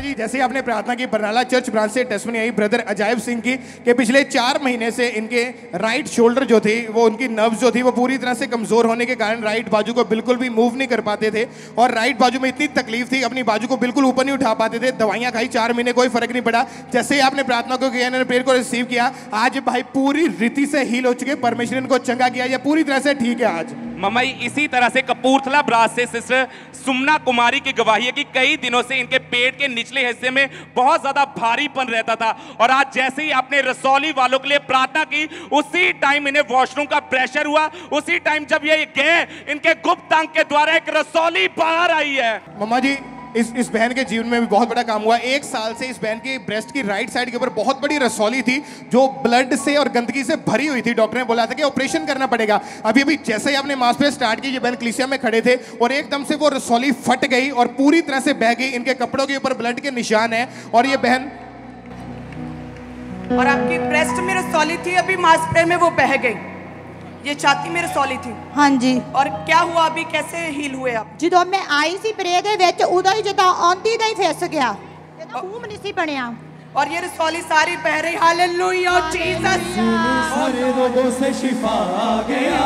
जी, जैसे आपने प्रार्थना की, बरनाला चर्च ब्रांच से टेस्टमनी आई ब्रदर अजायब सिंह की कि पिछले 4 महीने से इनके राइट शोल्डर जो थी, वो उनकी नर्व्स जो थी वो पूरी तरह से कमजोर होने के कारण राइट बाजू को बिल्कुल भी मूव नहीं कर पाते थे और राइट बाजू में इतनी तकलीफ थी, अपनी बाजू को बिल्कुल ऊपर नहीं उठा पाते थे। दवाइयां खाई, 4 महीने कोई फर्क नहीं पड़ा। जैसे ही आपने प्रार्थना को किया, इन्होंने प्रेयर को रिसीव किया, आज भाई पूरी रीति से हील हो चुके। परमेश्वर इनको चंगा किया, ये पूरी तरह से ठीक है आज। मम्मी इसी तरह से कपूरथला ब्रांच से सिस्टर सुमना कुमारी की गवाही है कि कई दिनों से इनके पेट के निचले हिस्से में बहुत ज्यादा भारीपन रहता था और आज जैसे ही आपने रसौली वालों के लिए प्रार्थना की, उसी टाइम इन्हें वॉशरूम का प्रेशर हुआ। उसी टाइम जब ये गए, इनके गुप्त अंग के द्वारा एक रसौली बाहर आई है। मम्मा जी, इस बहन के जीवन में भी बहुत बड़ा काम हुआ। 1 साल से इस बहन की ब्रेस्ट की राइट साइड के ऊपर बहुत बड़ी रसौली थी जो ब्लड से और गंदगी से भरी हुई थी। डॉक्टर ने बोला था कि ऑपरेशन करना पड़ेगा। अभी जैसे ही आपने मास पे स्टार्ट की, ये बहन क्लीसिया में खड़े थे और एकदम से वो रसौली फट गई और पूरी तरह से बह गई। इनके कपड़ों के ऊपर ब्लड के निशान है और ये बहन, और आपकी ब्रेस्ट में रसौली थी, अभी मास पे में वो बह गई। ये छाती में रसौली थी। हाँ जी। और क्या हुआ, अभी कैसे हील हुए आप? जो मैं आई सी प्रे दे विच उदा ही जदा आंदी दा ही फिस गया, खून नहीं सी बनया और ये रसौली सारी बह रही। Hallelujah Jesus. सारे रोगों से शिफा आ गया।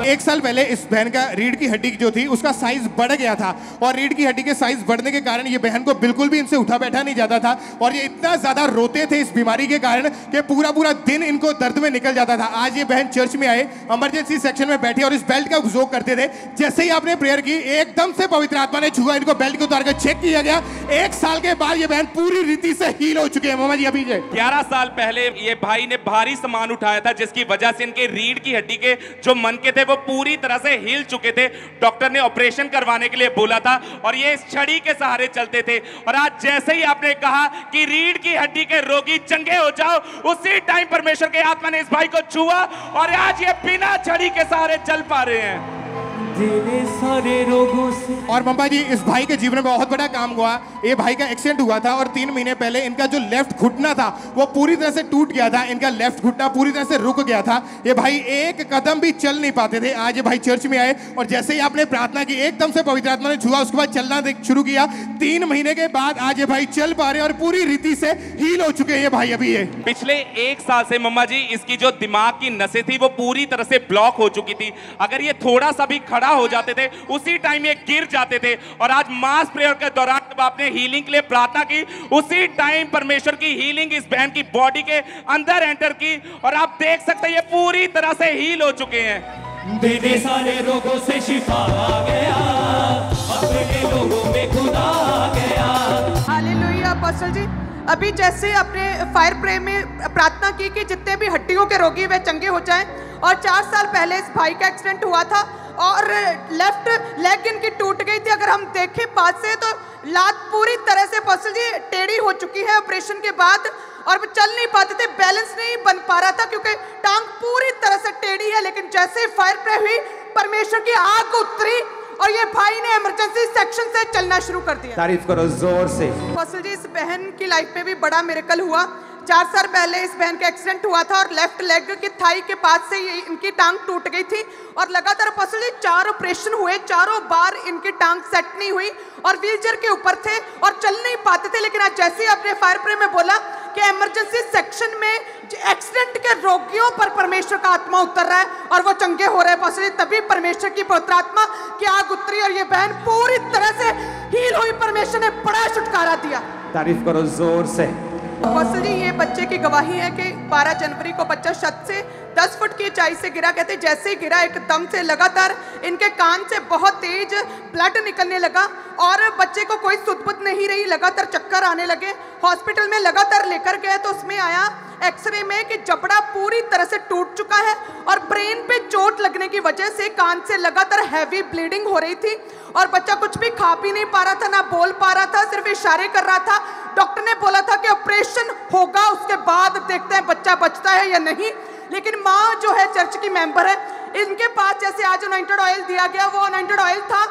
1 साल पहले इस बहन का रीढ़ की हड्डी जो थी उसका साइज बढ़ गया था और रीढ़ की हड्डी के साइज बढ़ने के कारण ये बहन को बिल्कुल भी इनसे उठा बैठा नहीं जाता था और ये इतना ज्यादा रोते थे इस बीमारी के कारण कि पूरा दिन इनको दर्द में निकल जाता था। आज ये बहन चर्च में आए, इमरजेंसी सेक्शन में बैठी और इस बेल्ट का उपयोग करते थे। जैसे ही आपने प्रेयर की, एकदम से पवित्र आत्मा ने छुआ, इनको बेल्ट को उतार कर चेक किया गया। 1 साल के बाद ये बहन पूरी रीति से हील हो चुके हैं। मामा जी, अभी 11 साल पहले ये भाई ने भारी सामान उठाया था जिसकी वजह से इनके रीढ़ की हड्डी के जो मनके थे वो पूरी तरह से हिल चुके थे। डॉक्टर ने ऑपरेशन करवाने के लिए बोला था और ये इस छड़ी के सहारे चलते थे। और आज जैसे ही आपने कहा कि रीढ़ की हड्डी के रोगी चंगे हो जाओ, उसी टाइम परमेश्वर के आत्मा ने इस भाई को छुआ और आज ये बिना छड़ी के सहारे चल पा रहे हैं। सारे रोगों से। और मम्मा जी, इस भाई के जीवन में बहुत बड़ा काम हुआ। ये भाई का एक्सीडेंट हुआ था और 3 महीने पहले इनका जो लेफ्ट घुटना था वो पूरी तरह से टूट गया था। इनका लेफ्ट घुटना पूरी तरह से रुक गया था। ये भाई एक कदम भी चल नहीं पाते थे। आज ये भाई चर्च में आए और जैसे ही आपने प्रार्थना की, एकदम से पवित्र आत्मा ने छुआ, उसके बाद चलना शुरू किया। 3 महीने के बाद आज ये भाई चल पा रहे हैं और पूरी रीति से हील हो चुके हैं ये भाई। अभी ये पिछले 1 साल से मम्मा जी इसकी जो दिमाग की नसें थी वो पूरी तरह से ब्लॉक हो चुकी थी। अगर ये थोड़ा सा भी खड़ा हो जाते थे, उसी टाइम ये गिर जाते थे। और आज मास प्रेयर के दौरान जब आपने हीलिंग के लिए प्रार्थना की, उसी टाइम परमेश्वर की हीलिंग इस बहन की बॉडी के अंदर एंटर की और आप देख सकते हैं ये पूरी तरह से हील हो चुके हैं। तेरे सारे रोगों से शिफा आ गया, अपने लोगों में खुदा आ गया। हालेलुया। अपोस्टल जी, अभी जैसे अपने फायर प्रे में प्रार्थना की कि जितने भी हड्डियों के रोगी वे चंगे हो जाएं, और 4 साल पहले इस भाई का एक्सीडेंट हुआ था और लेफ्ट लेग इनकी टूट गई थी। अगर हम देखें पास से तो लात पूरी तरह से अपोस्टल जी टेढ़ी हो चुकी है ऑपरेशन के बाद और वो चल नहीं पाते थे, बैलेंस नहीं बन पा रहा था क्योंकि टांग पूरी तरह से टेढ़ी है। लेकिन जैसे ही फायर प्रे हुई, परमेश्वर की आग उतरी और ये भाई ने इमरजेंसी सेक्शन से चलना शुरू कर दिया। तारीफ करो जोर से। अपोस्टल जी, इस बहन की लाइफ में भी बड़ा मिरेकल हुआ। 4 साल पहले इस बहन का एक्सीडेंट हुआ था और लेफ्ट लेग की थाई के पास से इनकी टांग टूट गई थी और लगातार अपोस्टल जी 4 ऑपरेशन हुए, चारों बार इनकी टांग सेट नहीं हुई और व्हीलचेयर के ऊपर थे और चल नहीं पाते थे। लेकिन आज जैसे ही आपने फायर प्रे में बोला कि इमरजेंसी सेक्शन में एक्सीडेंट के रोगियों पर परमेश्वर का आत्मा उतर रहा है और वो चंगे हो रहे हैं अपोस्टल जी, तभी परमेश्वर की पवित्र आत्मा की आग उतरी और ये बहन पूरी तरह से हील हुई। परमेश्वर ने बड़ा छुटकारा दिया। तारीफ करो जोर से। अपोस्टल जी, ये बच्चे की गवाही है कि 12 जनवरी को बच्चा छत से 10 फुट की ऊंचाई से गिरा। कहते जैसे ही गिरा एकदम से लगातार इनके कान से बहुत तेज ब्लड निकलने लगा और बच्चे को कोई सुध-बुध नहीं रही, लगातार चक्कर आने लगे। हॉस्पिटल में लगातार लेकर गए तो उसमें आया एक्सरे में कि जबड़ा पूरी तरह से टूट चुका है और ब्रेन पे चोट लगने की वजह से कान से लगातार हैवी ब्लीडिंग हो रही थी और बच्चा कुछ भी खा पी नहीं पा रहा था, ना बोल पा रहा था, सिर्फ इशारे कर रहा था। डॉक्टर ने बोला था कि ऑपरेशन होगा, उसके बाद देखते हैं बच्चा बचता है या नहीं। लेकिन माँ जो है चर्च की मेंबर है, इनके पास जैसे आज अनॉइंटेड ऑयल दिया गया, वो अनॉइंटेड ऑयल था।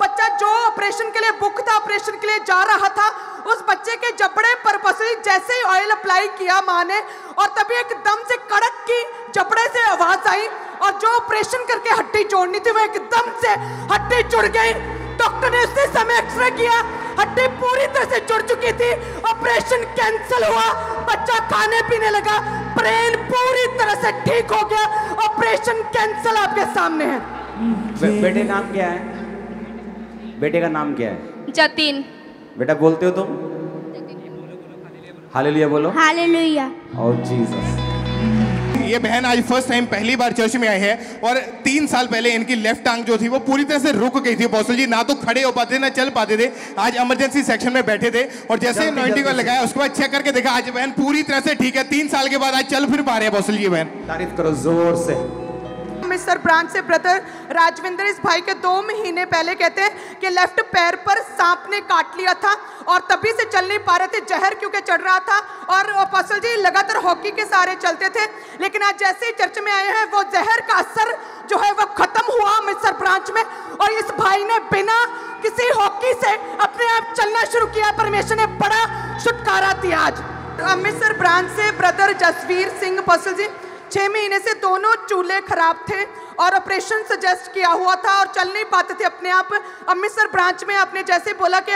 बच्चा जो ऑपरेशन के लिए बुक था, ऑपरेशन के लिए जा रहा था, उस बच्चे के जबड़े पर जैसे ही ऑयल अप्लाई किया माँ ने और तभी एकदम से कड़क की जबड़े से आवाज आई और जो ऑपरेशन करके हड्डी जोड़नी थी वो एकदम से हड्डी जुड़ गई। डॉक्टर ने उसी समय एक्सरे किया, हड्डी पूरी तरह से जुड़ चुकी थी, ऑपरेशन कैंसिल हुआ, बच्चा खाने पीने लगा, ब्रेन पूरी तरह से ठीक हो गया, ऑपरेशन कैंसिल आपके सामने है। बेटे नाम क्या है? बेटे का नाम क्या है? जतिन। बेटा बोलते हो तुम? हालेलुया बोलो। हालेलुया। ओह जीसस। ये बहन आज फर्स्ट टाइम पहली बार चर्च में आए हैं और 3 साल पहले इनकी लेफ्ट टांग जो थी वो पूरी तरह से रुक गई थी अपोस्टल जी, ना तो खड़े हो पाते ना चल पाते थे। आज इमरजेंसी सेक्शन में बैठे थे और जैसे अनॉइंटिंग ऑयल लगाया उसके बाद चेक करके देखा आज बहन पूरी तरह से ठीक है। 3 साल के बाद आज चल फिर पा रहे हैं अपोस्टल जी। बहन तारीफ करो जोर से। मिस्टर ब्रांच से ब्रदर राजविंदर इस भाई के 2 महीने पहले कहते हैं कि लेफ्ट पैर पर सांप ने काट लिया था और तभी से चल नहीं पा रहे थे, जहर क्योंकि चढ़ रहा था और अपोस्टल जी लगातार हॉकी के सहारे चलते थे। लेकिन आज जैसे ही चर्च में आए हैं वो जहर का असर जो है वो खत्म हुआ मिस्टर ब्रांच में और इस भाई ने बिना किसी हॉकी से अपने आप चलना शुरू किया। परमेश्वर ने बड़ा छुटकारा दिया। आज मिस्टर ब्रांच से ब्रदर जसवीर सिंह अपोस्टल जी 6 महीने से दोनों चूल्हे खराब थे और ऑपरेशन सजेस्ट किया हुआ था और चल नहीं पाते थे अपने आप। अमृतसर ब्रांच में आपने जैसे बोला कि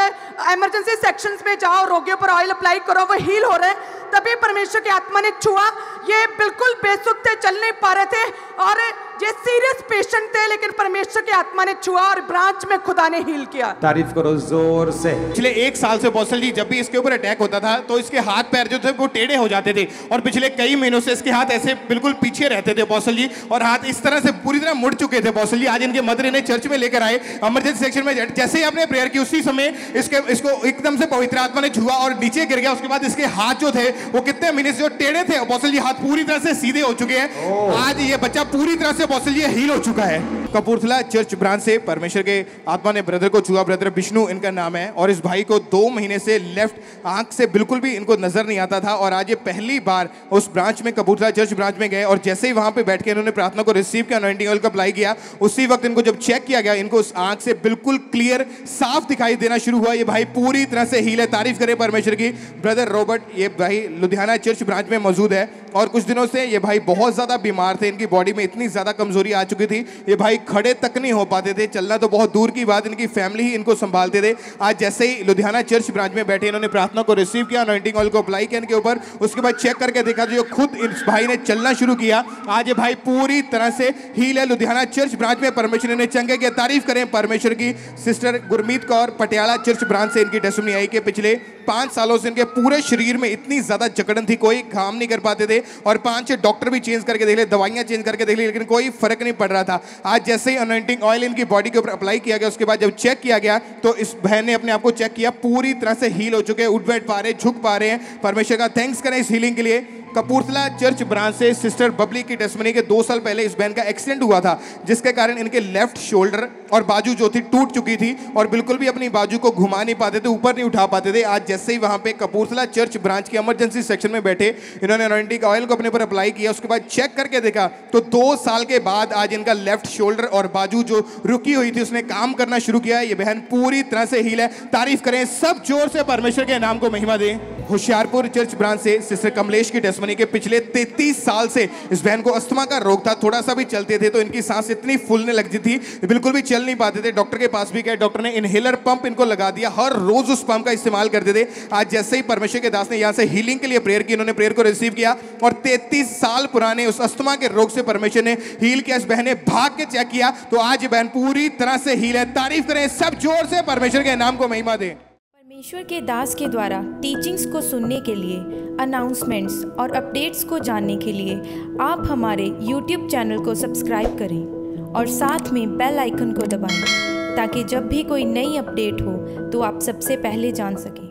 इमरजेंसी सेक्शंस में जाओ, रोगियों पर ऑयल अप्लाई करो, वो हील हो रहे हैं, तभी परमेश्वर की आत्मा ने छुआ। ये बिल्कुल बेसुध थे, चल नहीं पा रहे थे और ये सीरियस पेशेंट थे, लेकिन परमेश्वर की आत्मा ने छुआ और ब्रांच में खुदा ने हील किया। तारीफ करो जोर से। पिछले 1 साल से अपोस्टल जी जब भी इसके ऊपर अटैक होता था तो इसके हाथ पैर जो थे वो टेढ़े हो जाते थे और पिछले कई महीनों से इसके हाथ ऐसे बिल्कुल पीछे रहते थे अपोस्टल जी और हाथ इस तरह से पूरी तरह मुड़ चुके थे अपोस्टल जी। आज इनके मदर इन्हें चर्च में लेकर आए इमरजेंसी सेक्शन में, जैसे ही आपने प्रेयर की उसी समय इसको एकदम से पवित्र आत्मा ने छुआ और नीचे गिर गया। उसके बाद इसके हाथ जो थे वो कितने महीने से जो टेढ़े थे अपोस्टल जी हाथ पूरी तरह से सीधे हो चुके हैं। आज ये बच्चा पूरी तरह से अपोस्टल जी हील हो चुका है। कपूरथला चर्च ब्रांच से परमेश्वर के आत्मा ने ब्रदर को छुआ, ब्रदर विष्णु इनका नाम है और इस भाई को 2 महीने से लेफ्ट आंख से बिल्कुल भी इनको नजर नहीं आता था और आज ये पहली बार उस ब्रांच में कपूरथला चर्च ब्रांच में गए और जैसे ही वहां पे बैठ के इन्होंने प्रार्थना को रिसीव किया, अनॉइंटिंग ऑयल का अप्लाई किया, उसी वक्त इनको जब चेक किया गया इनको उस आंख से बिल्कुल क्लियर साफ दिखाई देना शुरू हुआ। ये भाई पूरी तरह से हील है। तारीफ करें परमेश्वर की। ब्रदर रॉबर्ट ये भाई लुधियाना चर्च ब्रांच में मौजूद है और कुछ दिनों से ये भाई बहुत ज्यादा बीमार थे, इनकी बॉडी में इतनी ज्यादा कमजोरी आ चुकी थी, ये भाई खड़े तक नहीं हो पाते थे, चलना तो बहुत दूर की बात, इनकी फैमिली ही इनको संभालते थे। आज जैसे ही लुधियाना चर्च ब्रांच में बैठे इन्होंने प्रार्थना को रिसीव किया, अनॉइंटिंग ऑयल को अप्लाई किया इनके ऊपर, उसके बाद चेक करके देखा जो खुद इस भाई ने चलना शुरू किया। आज ये भाई पूरी तरह से हील है। लुधियाना चर्च ब्रांच में परमेश्वर ने चंगे किया। तारीफ करें परमेश्वर की। Sister Gurmeet Kaur Patiala church branch से इनकी टेस्टिमनी आई कि पिछले 5 सालों से इनके पूरे शरीर में इतनी ज्यादा जकड़न थी, कोई काम नहीं कर पाते थे और 5-6 डॉक्टर भी चेंज करके देख ले, दवाइयां चेंज करके देख ली, लेकिन कोई फर्क नहीं पड़ रहा था। आज जैसे ही अनॉइंटिंग ऑयल इनकी बॉडी के ऊपर अप्लाई किया गया, उसके बाद जब चेक किया गया तो इस बहन ने अपने आप को चेक किया, पूरी तरह से हील हो चुके हैं, उठ बैठ पा रहे, झुक पा रहे हैं। परमेश्वर का थैंक्स करें इस हीलिंग के लिए। कपूरथला चर्च ब्रांच से सिस्टर बबली की टेस्टिमनी के 2 साल पहले इस बहन का एक्सीडेंट हुआ था जिसके कारण इनके लेफ्ट शोल्डर और बाजू जो थी टूट चुकी थी और बिल्कुल भी अपनी बाजू को घुमा नहीं पाते थे, ऊपर नहीं उठा पाते थे। आज जैसे ही वहां पे कपूरथला चर्च ब्रांच के इमरजेंसी सेक्शन में बैठे इन्होंने अनॉइंटिंग ऑयल को अपने ऊपर अप्लाई किया, उसके बाद चेक करके देखा तो 2 साल के बाद आज इनका लेफ्ट शोल्डर और बाजू जो रुकी हुई थी उसने काम करना शुरू किया। ये बहन पूरी तरह से हील है। तारीफ करें सब जोर से, परमेश्वर के नाम को महिमा दें। होशियारपुर चर्च ब्रांच से सिस्टर कमलेश की टेस्टिमनी के पिछले 33 साल से इस बहन को अस्थमा का रोग था, थोड़ा सा भी चलते थे तो इनकी सांस इतनी फूलने लगती थी, बिल्कुल भी चल नहीं पाते थे। डॉक्टर के पास भी गए, डॉक्टर ने इनहेलर पंप इनको लगा दिया, हर रोज उस पंप का इस्तेमाल करते थे। आज जैसे ही परमेश्वर के दास ने यहाँ से हीलिंग के लिए प्रेयर की, इन्होंने प्रेयर को रिसीव किया और 33 साल पुराने उस अस्थमा के रोग से परमेश्वर ने हील किया। इस बहन ने भाग के चेक किया तो आज ये बहन पूरी तरह से हील है। तारीफ करें सब जोर से, परमेश्वर के नाम को महिमा दें। परमेश्वर के दास के द्वारा टीचिंग्स को सुनने के लिए, अनाउंसमेंट्स और अपडेट्स को जानने के लिए आप हमारे YouTube चैनल को सब्सक्राइब करें और साथ में बेल आइकन को दबाएं ताकि जब भी कोई नई अपडेट हो तो आप सबसे पहले जान सकें।